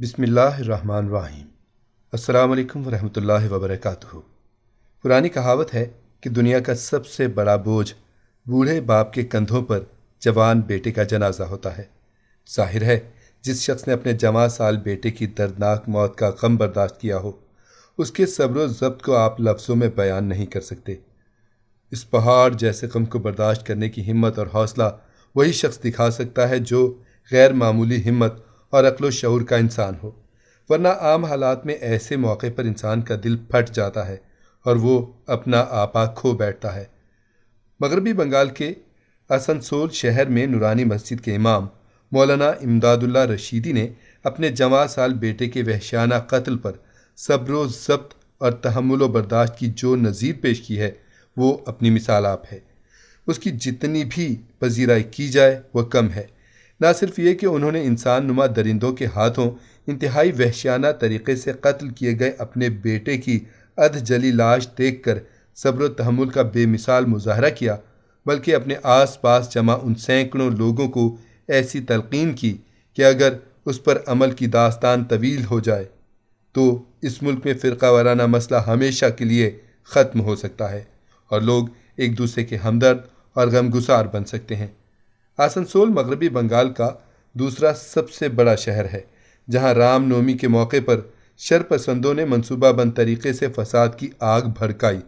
بسم اللہ الرحمن الرحیم۔ السلام علیکم ورحمۃ اللہ وبرکاتہ۔ پرانی کہاوت ہے کہ دنیا کا سب سے بڑا بوجھ بوڑھے باپ کے کندھوں پر جوان بیٹے کا جنازہ ہوتا ہے۔ ظاہر ہے جس شخص نے اپنے جوان سال بیٹے کی دردناک موت کا غم برداشت کیا ہو، اس کے صبر و ضبط کو آپ لفظوں میں بیان نہیں کر سکتے۔ اس پہاڑ جیسے غم کو برداشت کرنے کی ہمت اور حوصلہ وہی شخص دکھا سکتا ہے جو غیر معمولی ہمت اور عقل و شعور کا انسان ہو، ورنہ عام حالات میں ایسے موقع پر انسان کا دل پھٹ جاتا ہے اور وہ اپنا آپا کھو بیٹھتا ہے۔ مغربی بنگال کے آسنسول شہر میں نورانی مسجد کے امام مولانا امداد اللہ رشیدی نے اپنے جوان سال بیٹے کے وحشیانہ قتل پر صبر و ضبط اور تحمل و برداشت کی جو نظیر پیش کی ہے وہ اپنی مثال آپ ہے۔ اس کی جتنی بھی پذیرائی کی جائے وہ کم ہے۔ نہ صرف یہ کہ انہوں نے انسان نما درندوں کے ہاتھوں انتہائی وحشیانہ طریقے سے قتل کیے گئے اپنے بیٹے کی ادھ جلی لاش دیکھ کر صبر و تحمل کا بے مثال مظاہرہ کیا، بلکہ اپنے آس پاس جمع ان سینکڑوں لوگوں کو ایسی تلقین کی کہ اگر اس پر عمل کی داستان طویل ہو جائے تو اس ملک میں فرقہ وارانہ مسئلہ ہمیشہ کے لیے ختم ہو سکتا ہے اور لوگ ایک دوسرے کے ہمدرد اور غمگسار بن سکتے ہیں۔ آسنسول مغربی بنگال کا دوسرا سب سے بڑا شہر ہے، جہاں رام نومی کے موقع پر شر پسندوں نے منصوبہ بند طریقے سے فساد کی آگ بھڑکائی۔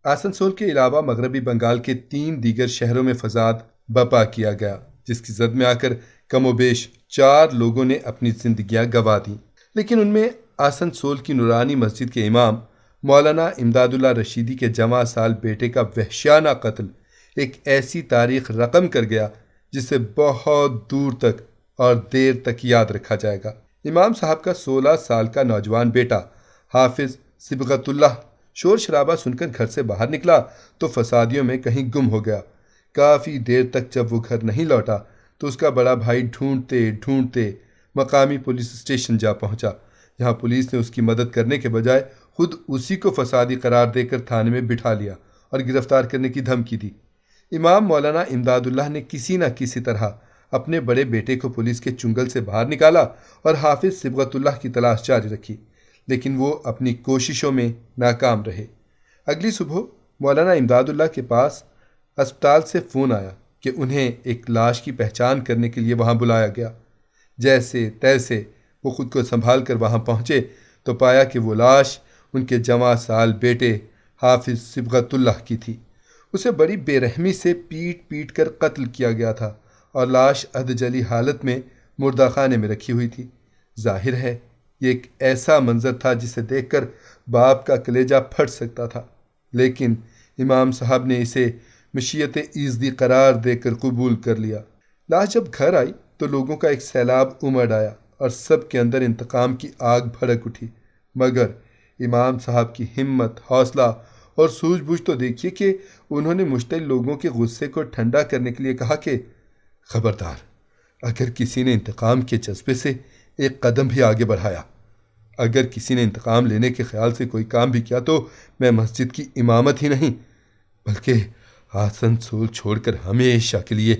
آسنسول کے علاوہ مغربی بنگال کے 3 دیگر شہروں میں فساد برپا کیا گیا، جس کی زد میں آ کر کم و بیش 4 لوگوں نے اپنی زندگیاں گنوا دیں، لیکن ان میں آسنسول کی نورانی مسجد کے امام مولانا امداد اللہ رشیدی کے جوان سال بیٹے کا وحشیانہ قتل ایک ایسی تاریخ رقم کر گیا جسے بہت دور تک اور دیر تک یاد رکھا جائے گا۔ امام صاحب کا 16 سال کا نوجوان بیٹا حافظ صبغت اللہ شور شرابہ سن کر گھر سے باہر نکلا تو فسادیوں میں کہیں گم ہو گیا۔ کافی دیر تک جب وہ گھر نہیں لوٹا تو اس کا بڑا بھائی ڈھونڈتے ڈھونڈتے مقامی پولیس اسٹیشن جا پہنچا، جہاں پولیس نے اس کی مدد کرنے کے بجائے خود اسی کو فسادی قرار دے کر تھانے میں بٹھا لیا اور گرفتار کرنے کی دھمکی دی۔ امام مولانا امداد اللہ نے کسی نہ کسی طرح اپنے بڑے بیٹے کو پولیس کے چنگل سے باہر نکالا اور حافظ صبغت اللہ کی تلاش جاری رکھی، لیکن وہ اپنی کوششوں میں ناکام رہے۔ اگلی صبح مولانا امداد اللہ کے پاس اسپتال سے فون آیا کہ انہیں ایک لاش کی پہچان کرنے کے لیے وہاں بلایا گیا۔ جیسے تیسے وہ خود کو سنبھال کر وہاں پہنچے تو پایا کہ وہ لاش ان کے جوان سال بیٹے حافظ صبغت اللہ کی تھی۔ اسے بڑی بے رحمی سے پیٹ پیٹ کر قتل کیا گیا تھا اور لاش ادھ جلی حالت میں مردہ خانے میں رکھی ہوئی تھی۔ ظاہر ہے یہ ایک ایسا منظر تھا جسے دیکھ کر باپ کا کلیجہ پھٹ سکتا تھا، لیکن امام صاحب نے اسے مشیت ایزدی قرار دے کر قبول کر لیا۔ لاش جب گھر آئی تو لوگوں کا ایک سیلاب امڑ آیا اور سب کے اندر انتقام کی آگ بھڑک اٹھی، مگر امام صاحب کی ہمت، حوصلہ اور سوجھ بوجھ تو دیکھیے کہ انہوں نے مشتعل لوگوں کے غصے کو ٹھنڈا کرنے کے لیے کہا کہ خبردار، اگر کسی نے انتقام کے جذبے سے ایک قدم بھی آگے بڑھایا، اگر کسی نے انتقام لینے کے خیال سے کوئی کام بھی کیا تو میں مسجد کی امامت ہی نہیں بلکہ آسنسول چھوڑ کر ہمیشہ کے لیے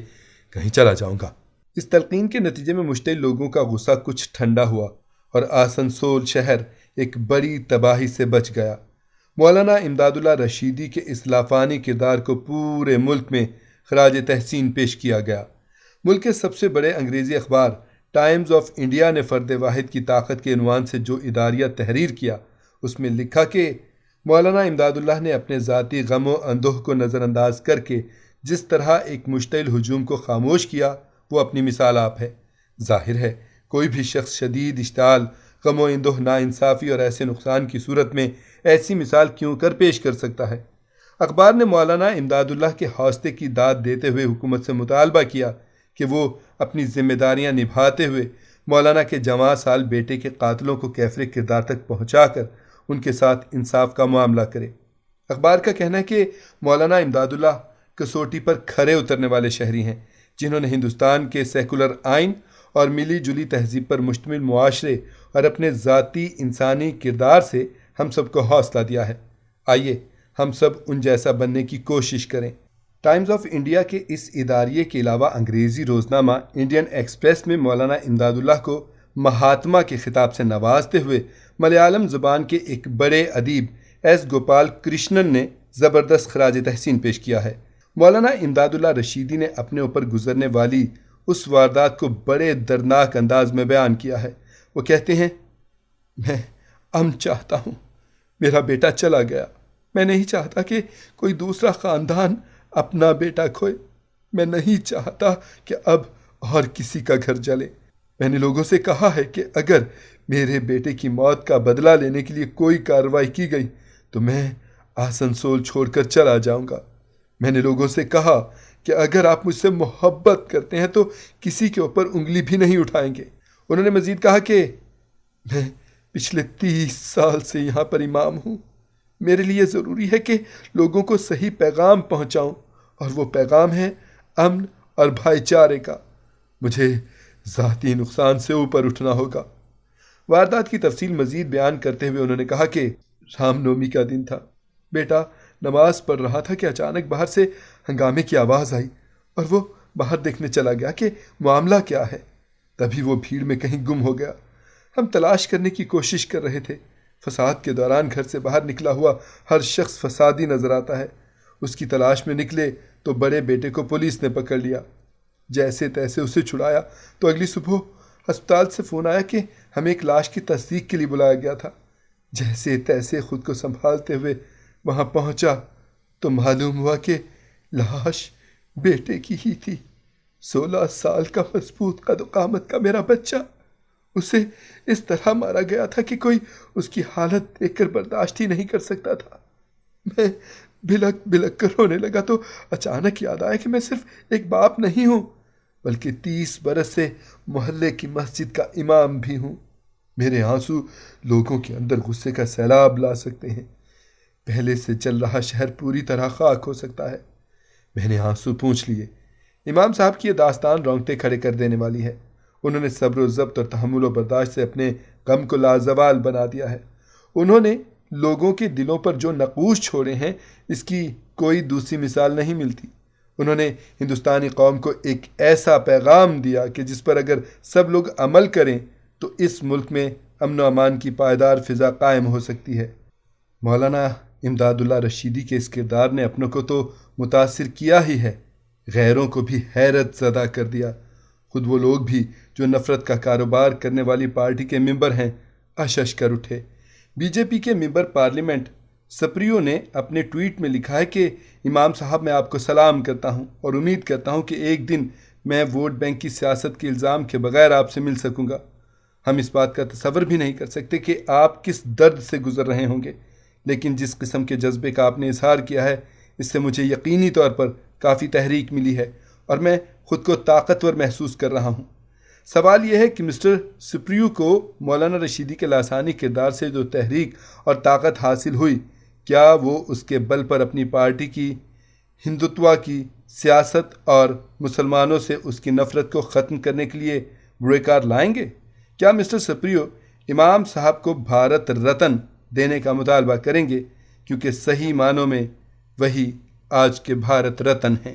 کہیں چلا جاؤں گا۔ اس تلقین کے نتیجے میں مشتعل لوگوں کا غصہ کچھ ٹھنڈا ہوا اور آسنسول شہر ایک بڑی تباہی سے بچ گیا۔ مولانا امداد اللہ رشیدی کے اس لافانی کردار کو پورے ملک میں خراج تحسین پیش کیا گیا۔ ملک کے سب سے بڑے انگریزی اخبار ٹائمز آف انڈیا نے فرد واحد کی طاقت کے عنوان سے جو اداریہ تحریر کیا، اس میں لکھا کہ مولانا امداد اللہ نے اپنے ذاتی غم و اندوہ کو نظر انداز کر کے جس طرح ایک مشتعل ہجوم کو خاموش کیا وہ اپنی مثال آپ ہے۔ ظاہر ہے کوئی بھی شخص شدید اشتعال، غم و اندوہ، ناانصافی اور ایسے نقصان کی صورت میں ایسی مثال کیوں کر پیش کر سکتا ہے۔ اخبار نے مولانا امداد اللہ کے حوصلے کی داد دیتے ہوئے حکومت سے مطالبہ کیا کہ وہ اپنی ذمہ داریاں نبھاتے ہوئے مولانا کے جوان سال بیٹے کے قاتلوں کو کیفر کردار تک پہنچا کر ان کے ساتھ انصاف کا معاملہ کرے۔ اخبار کا کہنا ہے کہ مولانا امداد اللہ کسوٹی پر کھرے اترنے والے شہری ہیں، جنہوں نے ہندوستان کے سیکولر آئین اور ملی جلی تہذیب پر مشتمل معاشرے اور اپنے ذاتی انسانی کردار سے ہم سب کو حوصلہ دیا ہے۔ آئیے ہم سب ان جیسا بننے کی کوشش کریں۔ ٹائمز آف انڈیا کے اس اداریے کے علاوہ انگریزی روزنامہ انڈین ایکسپریس میں مولانا امداد اللہ کو مہاتما کے خطاب سے نوازتے ہوئے ملیالم زبان کے ایک بڑے ادیب ایس گوپال کرشنن نے زبردست خراج تحسین پیش کیا ہے۔ مولانا امداد اللہ رشیدی نے اپنے اوپر گزرنے والی اس واردات کو بڑے دردناک انداز میں بیان کیا ہے۔ وہ کہتے ہیں، میں امن چاہتا ہوں، میرا بیٹا چلا گیا، میں نہیں چاہتا کہ کوئی دوسرا خاندان اپنا بیٹا کھوئے، میں نہیں چاہتا کہ اب اور کسی کا گھر جلے۔ میں نے لوگوں سے کہا ہے کہ اگر میرے بیٹے کی موت کا بدلہ لینے کے لیے کوئی کارروائی کی گئی تو میں آسنسول چھوڑ کر چلا جاؤں گا۔ میں نے لوگوں سے کہا کہ اگر آپ مجھ سے محبت کرتے ہیں تو کسی کے اوپر انگلی بھی نہیں اٹھائیں گے۔ انہوں نے مزید کہا کہ میں پچھلے 30 سال سے یہاں پر امام ہوں، میرے لیے ضروری ہے کہ لوگوں کو صحیح پیغام پہنچاؤں، اور وہ پیغام ہے امن اور بھائی چارے کا۔ مجھے ذاتی نقصان سے اوپر اٹھنا ہوگا۔ واردات کی تفصیل مزید بیان کرتے ہوئے انہوں نے کہا کہ رام نومی کا دن تھا، بیٹا نماز پڑھ رہا تھا کہ اچانک باہر سے ہنگامے کی آواز آئی اور وہ باہر دیکھنے چلا گیا کہ معاملہ کیا ہے۔ تبھی وہ بھیڑ میں کہیں گم ہو گیا۔ ہم تلاش کرنے کی کوشش کر رہے تھے۔ فساد کے دوران گھر سے باہر نکلا ہوا ہر شخص فسادی نظر آتا ہے۔ اس کی تلاش میں نکلے تو بڑے بیٹے کو پولیس نے پکڑ لیا، جیسے تیسے اسے چھڑایا تو اگلی صبح ہسپتال سے فون آیا کہ ہمیں ایک لاش کی تصدیق کے لیے بلایا گیا تھا۔ جیسے تیسے خود کو سنبھالتے ہوئے وہاں پہنچا تو معلوم ہوا کہ لاش بیٹے کی ہی تھی۔ 16 سال کا مضبوط قد و قامت کا میرا بچہ، اسے اس طرح مارا گیا تھا کہ کوئی اس کی حالت دیکھ کر برداشت ہی نہیں کر سکتا تھا۔ میں بلک بلک کر رونے لگا تو اچانک یاد آیا کہ میں صرف ایک باپ نہیں ہوں بلکہ 30 برس سے محلے کی مسجد کا امام بھی ہوں۔ میرے آنسو لوگوں کے اندر غصے کا سیلاب لا سکتے ہیں۔ پہلے سے چل رہا شہر پوری طرح خاک ہو سکتا ہے۔ میں نے آنسو پونچھ لیے۔ امام صاحب کی یہ داستان رونگٹے کھڑے کر دینے والی ہے۔ انہوں نے صبر و ضبط اور تحمل و برداشت سے اپنے غم کو لازوال بنا دیا ہے۔ انہوں نے لوگوں کے دلوں پر جو نقوش چھوڑے ہیں، اس کی کوئی دوسری مثال نہیں ملتی۔ انہوں نے ہندوستانی قوم کو ایک ایسا پیغام دیا کہ جس پر اگر سب لوگ عمل کریں تو اس ملک میں امن و امان کی پائیدار فضا قائم ہو سکتی ہے۔ مولانا امداد اللہ رشیدی کے اس کردار نے اپنوں کو تو متاثر کیا ہی ہے، غیروں کو بھی حیرت زدہ کر دیا۔ خود وہ لوگ بھی جو نفرت کا کاروبار کرنے والی پارٹی کے ممبر ہیں اشش کر اٹھے۔ بی جے پی کے ممبر پارلیمنٹ سپریو نے اپنے ٹویٹ میں لکھا ہے کہ امام صاحب میں آپ کو سلام کرتا ہوں اور امید کرتا ہوں کہ ایک دن میں ووٹ بینک کی سیاست کے الزام کے بغیر آپ سے مل سکوں گا۔ ہم اس بات کا تصور بھی نہیں کر سکتے کہ آپ کس درد سے گزر رہے ہوں گے، لیکن جس قسم کے جذبے کا آپ نے اظہار کیا ہے اس سے مجھے یقینی طور پر کافی تحریک ملی ہے اور میں خود کو طاقتور محسوس کر رہا ہوں۔ سوال یہ ہے کہ مسٹر سپریو کو مولانا رشیدی کے لاسانی کردار سے جو تحریک اور طاقت حاصل ہوئی، کیا وہ اس کے بل پر اپنی پارٹی کی ہندوتوا کی سیاست اور مسلمانوں سے اس کی نفرت کو ختم کرنے کے لیے برے کار لائیں گے؟ کیا مسٹر سپریو امام صاحب کو بھارت رتن دینے کا مطالبہ کریں گے؟ کیونکہ صحیح معنوں میں وہی آج کے بھارت رتن ہیں۔